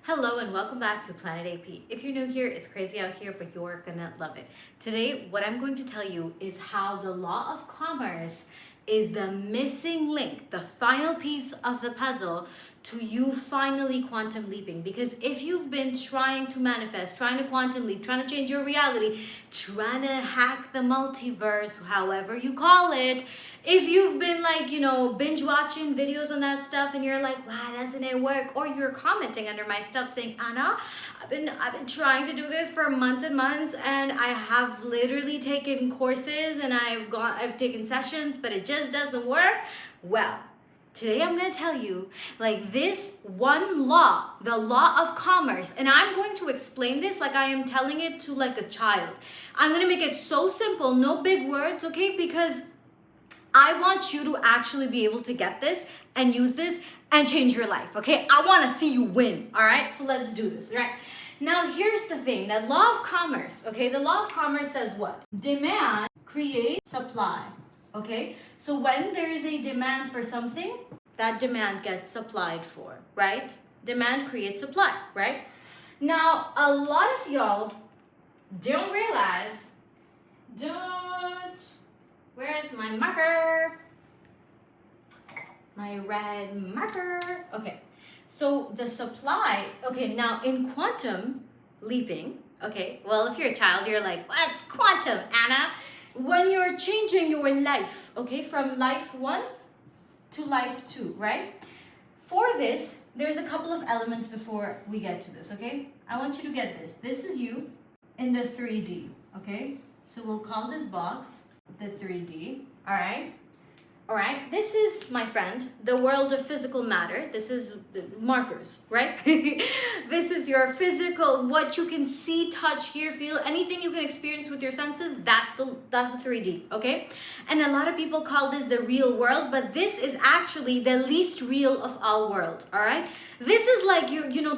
Hello and welcome back to Planet AP. If you're new here, it's crazy out here, but you're gonna love it. Today, what I'm going to tell you is how the law of commerce is the missing link, the final piece of the puzzle to you finally quantum leaping. Because if you've been trying to manifest, trying to quantum leap, trying to change your reality, trying to hack the multiverse, however you call it, if you've been binge watching videos on that stuff and you're like, why doesn't it work? Or you're commenting under my stuff saying, Anna, I've been trying to do this for months and months, and I have literally taken courses and I've taken sessions, but it just doesn't work. Well, today I'm going to tell you this one law, the law of commerce, and I'm going to explain this like I am telling it to like a child. I'm going to make it so simple, no big words, okay? Because I want you to actually be able to get this and use this and change your life, okay? I want to see you win, all right? So let's do this, all right? Now, here's the thing. The law of commerce, okay? The law of commerce says what? Demand creates supply, okay? So when there is a demand for something, that demand gets supplied for, right? Demand creates supply, right? Now, a lot of y'all don't realize, where's my marker? My red marker. Okay, so the supply, okay, now in quantum leaping, okay, well, if you're a child, you're like, what's quantum, Anna? When you're changing your life, okay, from life 1 to life 2, right? For this, there's a couple of elements before we get to this, okay? I want you to get this. This is you in the 3D, okay? So we'll call this box the 3D, all right? All right, this is, my friend, the world of physical matter. This is markers, right? This is your physical, what you can see, touch, hear, feel, anything you can experience with your senses, that's the 3D, okay? And a lot of people call this the real world, but this is actually the least real of all worlds, all right? This is like,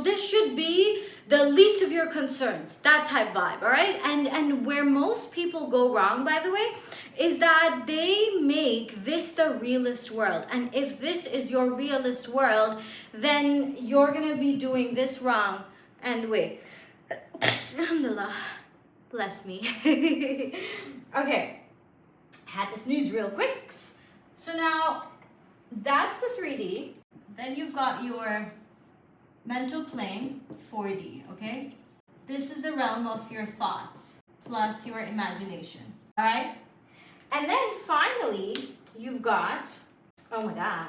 this should be the least of your concerns, that type vibe, all right? And where most people go wrong, by the way, is that they make this the realist world. And if this is your realist world, then you're gonna be doing this wrong. And wait, alhamdulillah, bless me. Okay, had to sneeze real quick. So now, that's the 3D. Then you've got your mental plane, 4D, okay? This is the realm of your thoughts, plus your imagination, all right? And then finally, you've got, oh my gosh,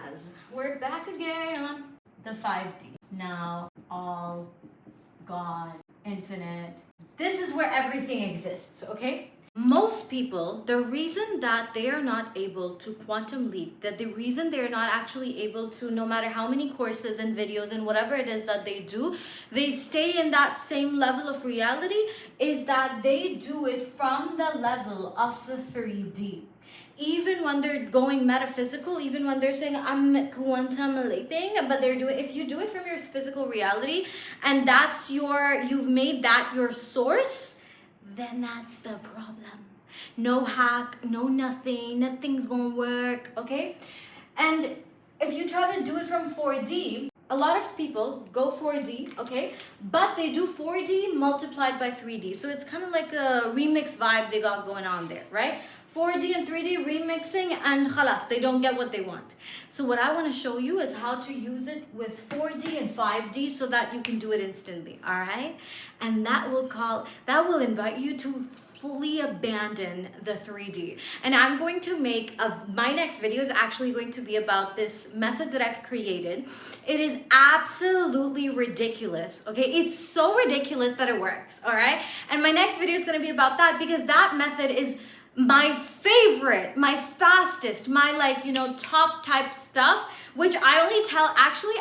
we're back again, the 5D. Now, all, God, infinite. This is where everything exists, okay? Most people, the reason that they are not able to quantum leap, that the reason they're not actually able to, no matter how many courses and videos and whatever it is that they do, they stay in that same level of reality, is that they do it from the level of the 3D. Even when they're going metaphysical, even when they're saying, I'm quantum leaping, but if you do it from your physical reality, and you've made that your source, then that's the problem. No hack, no nothing's gonna work, okay? And if you try to do it from 4D, a lot of people go 4D, okay? But they do 4D multiplied by 3D. So it's kind of like a remix vibe they got going on there, right? 4D and 3D remixing, and khalas, they don't get what they want. So what I want to show you is how to use it with 4D and 5D so that you can do it instantly, all right? And that will invite you to fully abandon the 3D. And I'm going to my next video is actually going to be about this method that I've created. It is absolutely ridiculous, okay? It's so ridiculous that it works, all right? And my next video is going to be about that, because that method is my favorite, my fastest, my top type stuff, which I only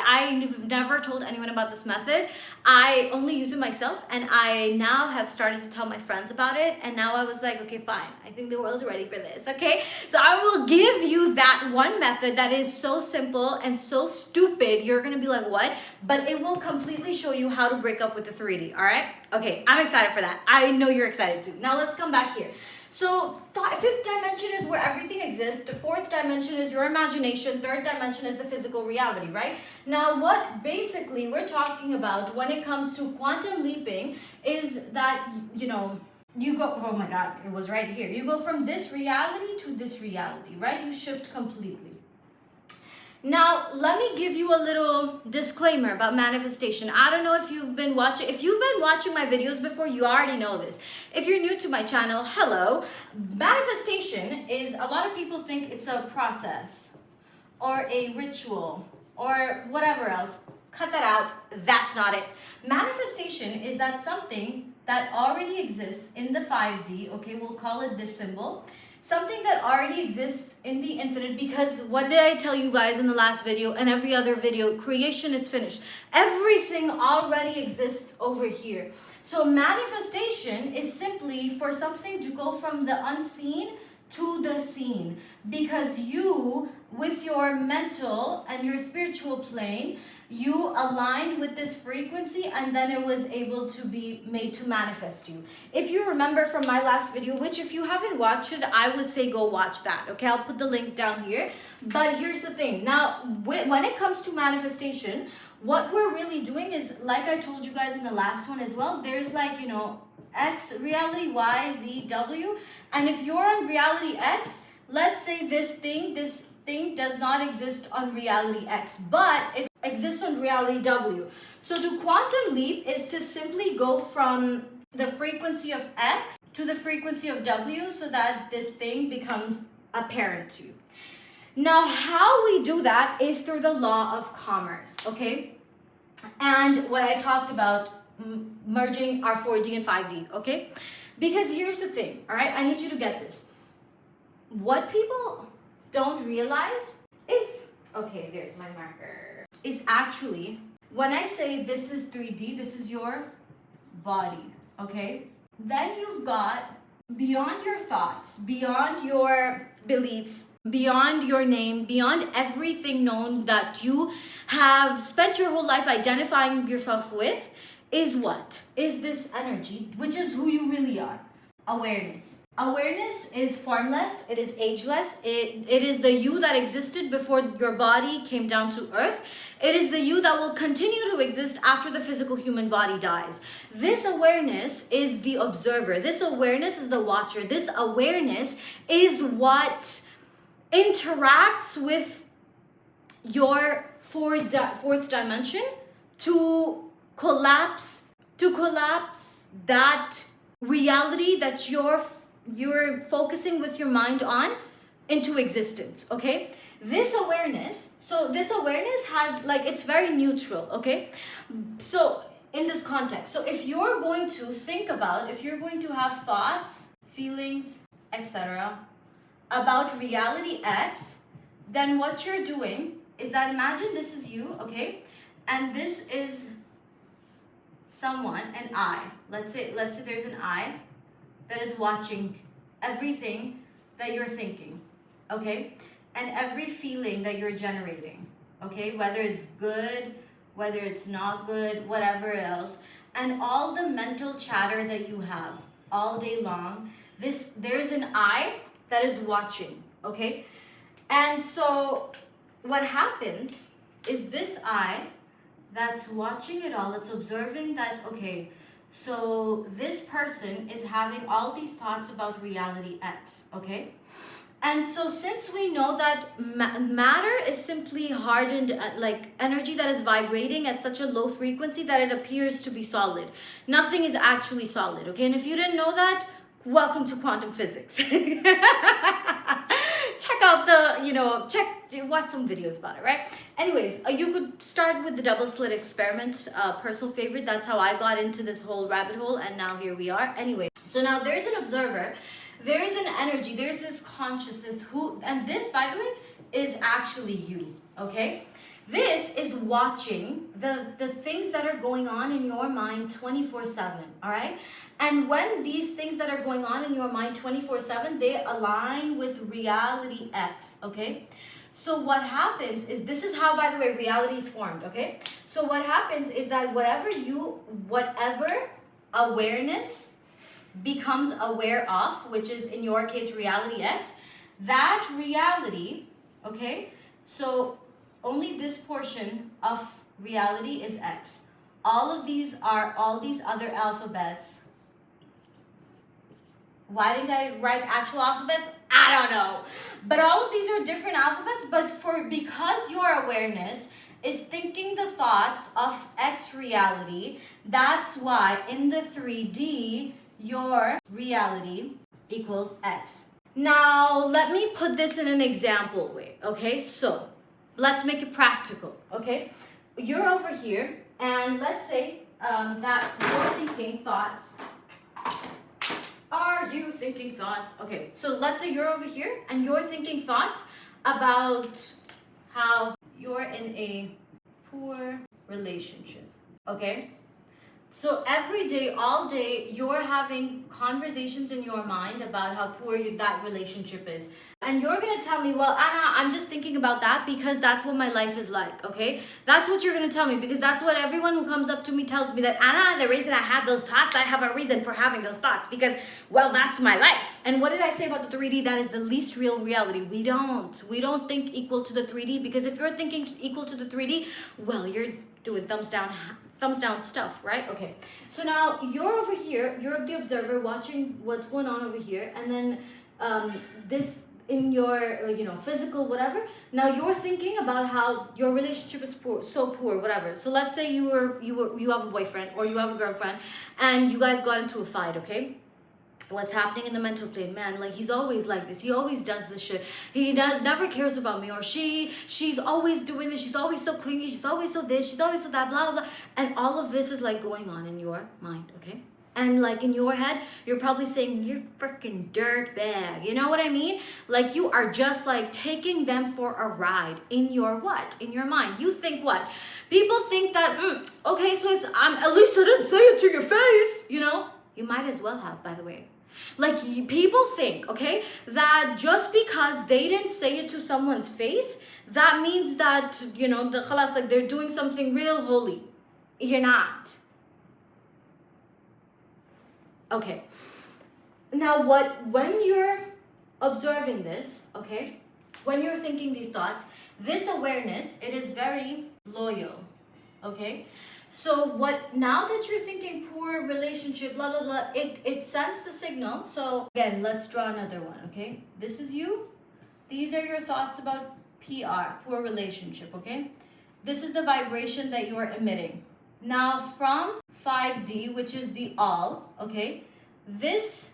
I've never told anyone about this method. I only use it myself, and I now have started to tell my friends about it, and now I was like, okay, fine, I think the world's ready for this, okay? So I will give you that one method that is so simple and so stupid, you're gonna be like, what? But it will completely show you how to break up with the 3D, all right? Okay, I'm excited for that. I know you're excited too. Now let's come back here. So fifth dimension is where everything exists. The fourth dimension is your imagination. Third dimension is the physical reality, right? Now, what basically we're talking about when it comes to quantum leaping is that, you go, oh my God, it was right here. You go from this reality to this reality, right? You shift completely. Now, let me give you a little disclaimer about manifestation. I don't know if you've been watching. If you've been watching my videos before, you already know this. If you're new to my channel, hello. Manifestation is, a lot of people think it's a process or a ritual or whatever else. Cut that out. That's not it. Manifestation is that something that already exists in the 5D, okay, we'll call it this symbol. Something that already exists in the infinite, because what did I tell you guys in the last video and every other video? Creation is finished. Everything already exists over here. So manifestation is simply for something to go from the unseen to the seen, because you, with your mental and your spiritual plane, you aligned with this frequency, and then it was able to be made to manifest you. If you remember from my last video, which if you haven't watched it, I would say go watch that. Okay, I'll put the link down here. But here's the thing. Now, when it comes to manifestation, what we're really doing is, like I told you guys in the last one as well, there's like, X, reality, Y, Z, W. And if you're on reality X, let's say this thing does not exist on reality X, but it exists on reality W. So to quantum leap is to simply go from the frequency of X to the frequency of W, so that this thing becomes apparent to you. Now, how we do that is through the law of commerce, okay? And what I talked about, merging our 4D and 5D, okay? Because here's the thing, all right? I need you to get this. What people don't realize is, okay, there's my marker, is actually, when I say this is 3D, this is your body, okay? Then you've got, beyond your thoughts, beyond your beliefs, beyond your name, beyond everything known that you have spent your whole life identifying yourself with, is what? Is this energy, which is who you really are. Awareness. Awareness is formless, it is ageless, it is the you that existed before your body came down to earth. It is the you that will continue to exist after the physical human body dies. This awareness is the observer. This awareness is the watcher. This awareness is what interacts with your fourth dimension to collapse that reality that you're focusing with your mind on into existence, okay? This awareness has, like, it's very neutral, okay? So in this context, so if you're going to have thoughts, feelings, etc. about reality X, then what you're doing is that, imagine this is you, okay? And this is someone, an I. Let's say there's an I that is watching everything that you're thinking, okay? And every feeling that you're generating, okay? Whether it's good, whether it's not good, whatever else. And all the mental chatter that you have all day long, there's an I that is watching, okay? And so what happens is this I that's watching it all, it's observing that, okay, so this person is having all these thoughts about reality X, okay? And so since we know that matter is simply hardened, like energy that is vibrating at such a low frequency that it appears to be solid. Nothing is actually solid, okay? And if you didn't know that, welcome to quantum physics. Check out watch some videos about it, right? Anyways, you could start with the double slit experiment, personal favorite. That's how I got into this whole rabbit hole, and now here we are. Anyway, so now there's an observer, there's an energy, there's this consciousness and this, by the way, is actually you, okay? This is watching the things that are going on in your mind 24/7, all right? And when these things that are going on in your mind 24/7, they align with reality X, okay? So what happens is, this is how, by the way, reality is formed, okay? So what happens is that whatever awareness becomes aware of, which is in your case reality X, that reality, okay, so only this portion of reality is X. All of these are all these other alphabets. Why didn't I write actual alphabets? I don't know. But all of these are different alphabets, but because your awareness is thinking the thoughts of X reality, that's why in the 3D, your reality equals X. Now, let me put this in an example way, okay? So, let's make it practical, okay? You're over here, and let's say that you're thinking thoughts. Are you thinking thoughts? Okay, so let's say you're over here, and you're thinking thoughts about how you're in a poor relationship, okay? So every day, all day, you're having conversations in your mind about how poor that relationship is. And you're going to tell me, well, Anna, I'm just thinking about that because that's what my life is like, okay? That's what you're going to tell me because that's what everyone who comes up to me tells me, that Anna, the reason I have those thoughts, I have a reason for having those thoughts because, well, that's my life. And what did I say about the 3D? That is the least real reality. We don't think equal to the 3D because if you're thinking equal to the 3D, well, you're doing thumbs down stuff, right? Okay, so now you're over here, you're the observer watching what's going on over here, and then this in your physical whatever. Now you're thinking about how your relationship is so poor, whatever. So let's say you have a boyfriend or you have a girlfriend and you guys got into a fight, okay? What's happening in the mental plane, man, like he's always like this, he always does this shit, he never cares about me, or she's always doing this, she's always so clingy, she's always so this, she's always so that, blah blah blah. And all of this is like going on in your mind, okay? And like in your head, you're probably saying, you're freaking dirt bag, you know what I mean? Like you are just like taking them for a ride in your what? In your mind. You think what? People think that, okay, so it's, at least I didn't say it to your face, you know? You might as well have, by the way. Like people think, okay, that just because they didn't say it to someone's face, that means that, the khalas, like they're doing something real holy. You're not. Okay. Now when you're observing this, okay, when you're thinking these thoughts, this awareness, it is very loyal, okay? So now that you're thinking poor relationship, blah, blah, blah, it sends the signal. So again, let's draw another one, okay? This is you. These are your thoughts about PR, poor relationship, okay? This is the vibration that you're emitting. Now from 5D, which is the all, okay? This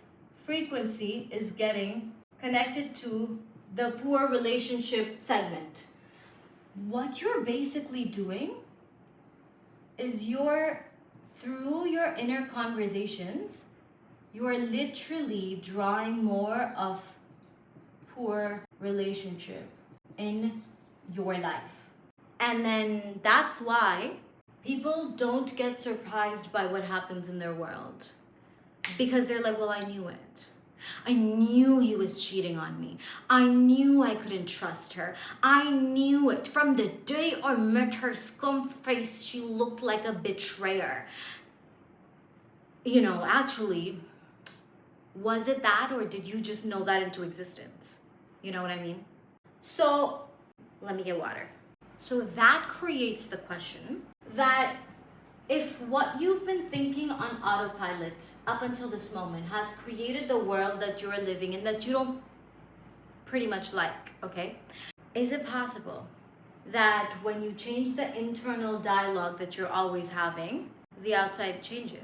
frequency is getting connected to the poor relationship segment. What you're basically doing is through your inner conversations, you are literally drawing more of poor relationship in your life. And then that's why people don't get surprised by what happens in their world. Because they're like, well, I knew it. I knew he was cheating on me. I knew I couldn't trust her. I knew it. From the day I met her scum face, she looked like a betrayer. Actually, was it that, or did you just know that into existence? You know what I mean? So, let me get water. So that creates the question that if what you've been thinking on autopilot up until this moment has created the world that you're living in that you don't pretty much like, okay? Is it possible that when you change the internal dialogue that you're always having, the outside changes?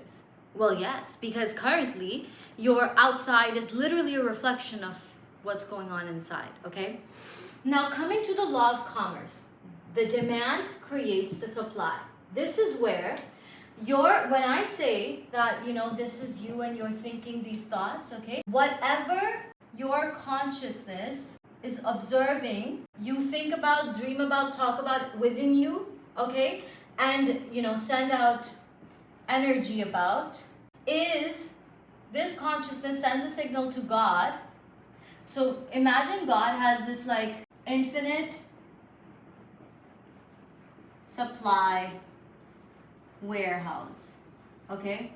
Well, yes, because currently your outside is literally a reflection of what's going on inside, okay? Now, coming to the law of commerce, the demand creates the supply. This is where when I say that, this is you and you're thinking these thoughts, okay? Whatever your consciousness is observing, you think about, dream about, talk about within you, okay? And, send out energy about, is this consciousness sends a signal to God. So imagine God has this like infinite supply warehouse, okay?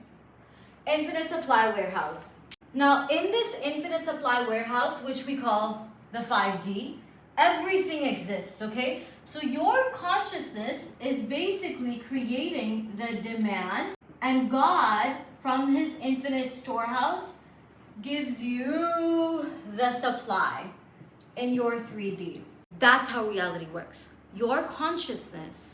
infinite supply warehouse. Now, in this infinite supply warehouse, which we call the 5D, everything exists, okay? So your consciousness is basically creating the demand, and God, from his infinite storehouse, gives you the supply in your 3D. That's how reality works. Your consciousness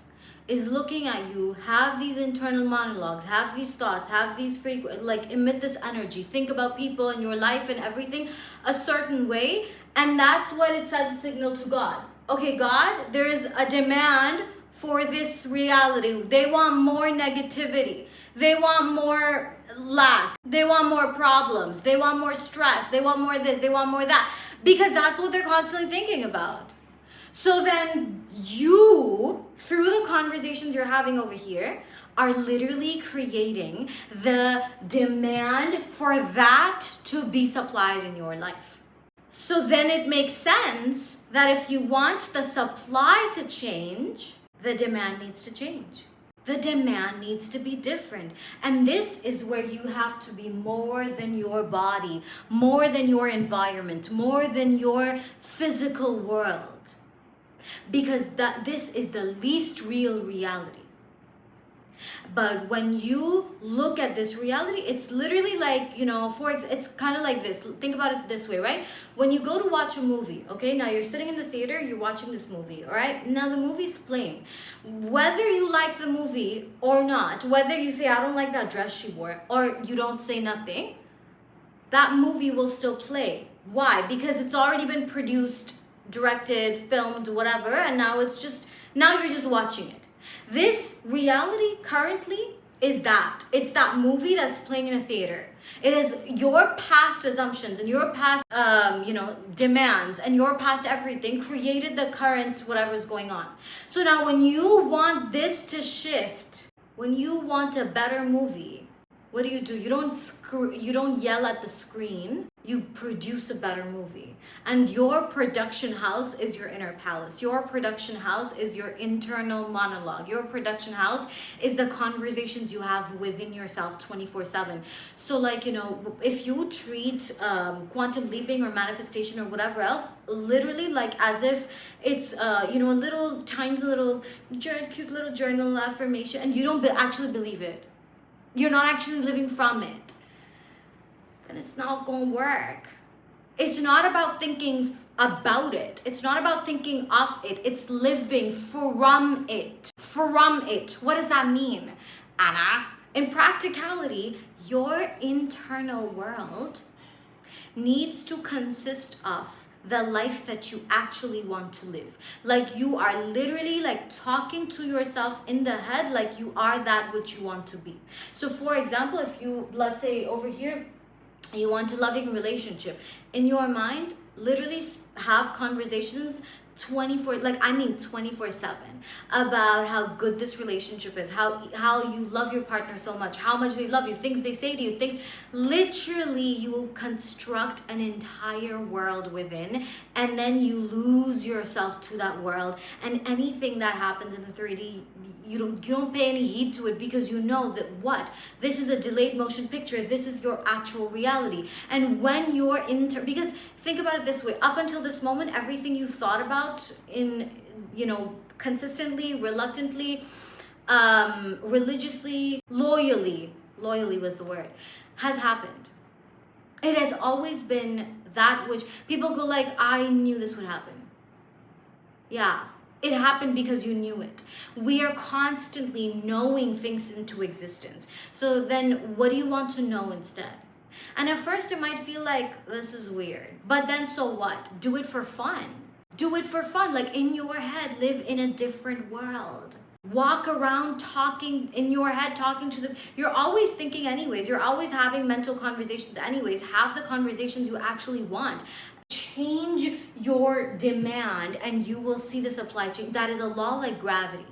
is looking at you, have these internal monologues, have these thoughts, have these emit this energy, think about people in your life and everything a certain way, and that's what it sends signal to God. Okay, God, there is a demand for this reality. They want more negativity. They want more lack. They want more problems. They want more stress. They want more this. They want more that. Because that's what they're constantly thinking about. So then you, through the conversations you're having over here, are literally creating the demand for that to be supplied in your life. So then it makes sense that if you want the supply to change, the demand needs to change. The demand needs to be different. And this is where you have to be more than your body, more than your environment, more than your physical world. Because this is the least real reality. But when you look at this reality, it's literally like, it's kind of like this. Think about it this way, right? When you go to watch a movie, okay? Now you're sitting in the theater, you're watching this movie, all right? Now the movie's playing. Whether you like the movie or not, whether you say, I don't like that dress she wore, or you don't say nothing, that movie will still play. Why? Because it's already been produced, directed, filmed, whatever, and now you're just watching it. This reality currently is that. It's that movie that's playing in a theater. It is your past assumptions and your past, demands and your past everything created the current whatever's going on. So now when you want this to shift, when you want a better movie, what do? You don't yell at the screen. You produce a better movie. And your production house is your inner palace. Your production house is your internal monologue. Your production house is the conversations you have within yourself 24/7. So if you treat quantum leaping or manifestation or whatever else, literally like as if it's a little tiny little cute little journal affirmation, and you don't actually believe it. You're not actually living from it, then it's not going to work. It's not about thinking about it. It's not about thinking of it. It's living from it. From it. What does that mean, Anna? In practicality, your internal world needs to consist of the life that you actually want to live. Like you are literally like talking to yourself in the head like you are that which you want to be. So for example, if you, let's say over here, you want a loving relationship, in your mind, literally have conversations 24/7 about how good this relationship is, how you love your partner so much, how much they love you, things they say to you, things. Literally, you will construct an entire world within, and then you lose yourself to that world. And anything that happens in the 3D, you don't pay any heed to it, because you know that this is a delayed motion picture. This is your actual reality. And when you're because think about it this way, up until this moment, everything you've thought about consistently, reluctantly, religiously, loyally was the word, has happened. It has always been that which people go like, I knew this would happen. Yeah. It happened because you knew it. We are constantly knowing things into existence. So then what do you want to know instead? And at first it might feel like this is weird, but then so what? Do it for fun. Do it for fun. Like in your head, live in a different world. Walk around talking in your head, talking to them. You're always thinking anyways. You're always having mental conversations anyways. Have the conversations you actually want. Change your demand and you will see the supply chain. That is a law like gravity.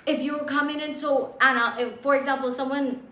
If you're coming in, so Anna, if, for example, someone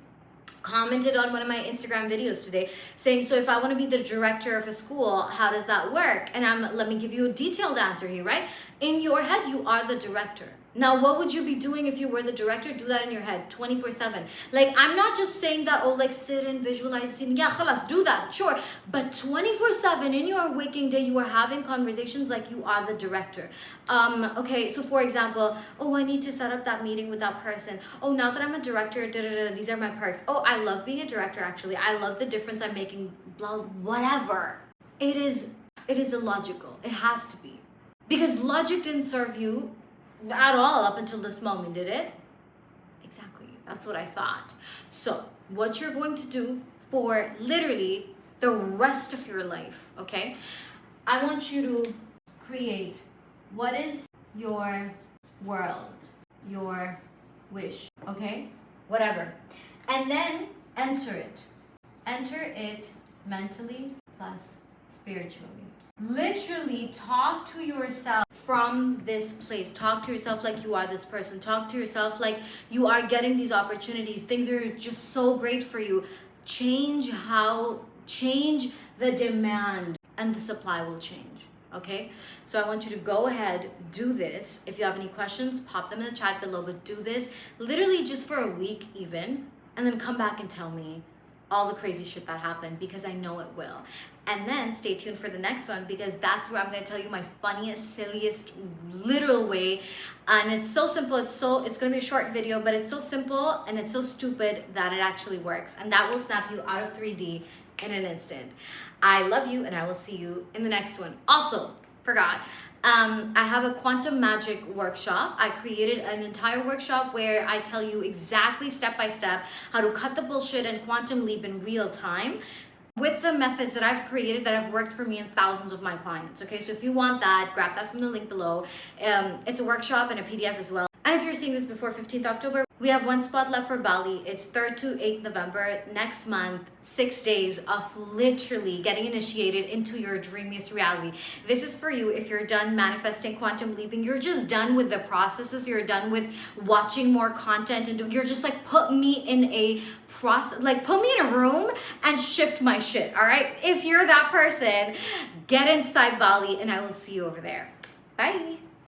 commented on one of my Instagram videos today saying, so if I want to be the director of a school, how does that work? And let me give you a detailed answer here, right? In your head, you are the director. Now, what would you be doing if you were the director? Do that in your head 24/7. Like, I'm not just saying that, oh, like sit and visualize the scene. Yeah, khalas, do that, sure. But 24/7 in your waking day, you are having conversations like you are the director. Okay, so for example, oh, I need to set up that meeting with that person. Oh, now that I'm a director, these are my perks. Oh, I love being a director, actually. I love the difference I'm making, blah, whatever. It is illogical. It has to be. Because logic didn't serve you at all up until this moment, did it? Exactly. That's what I thought. So, what you're going to do for literally the rest of your life, okay? I want you to create what is your world, your wish, okay? Whatever. And then enter it. Enter it mentally plus spiritually. Literally talk to yourself from this place. Talk to yourself like you are this person. Talk to yourself like you are getting these opportunities. Things are just so great for you. Change the demand and the supply will change. Okay? So I want you to go ahead, do this. If you have any questions, pop them in the chat below, but do this literally just for a week even, and then come back and tell me all the crazy shit that happened, because I know it will. And then stay tuned for the next one, because that's where I'm going to tell you my funniest, silliest, literal way. And it's so simple. It's going to be a short video, but it's so simple and it's so stupid that it actually works. And that will snap you out of 3D in an instant. I love you, and I will see you in the next one. Also, forgot. I have a quantum magic workshop. I created an entire workshop where I tell you exactly step by step how to cut the bullshit and quantum leap in real time with the methods that I've created that have worked for me and thousands of my clients. Okay, so if you want that, grab that from the link below. It's a workshop and a PDF as well. And if you're seeing this before 15th October, we have one spot left for Bali. It's 3rd to 8th November next month. 6 days of literally getting initiated into your dreamiest reality. This is for you if you're done manifesting, quantum leaping. You're just done with the processes. You're done with watching more content, and you're just like, put me in a process, like put me in a room and shift my shit. All right. If you're that person, get inside Bali, and I will see you over there. Bye.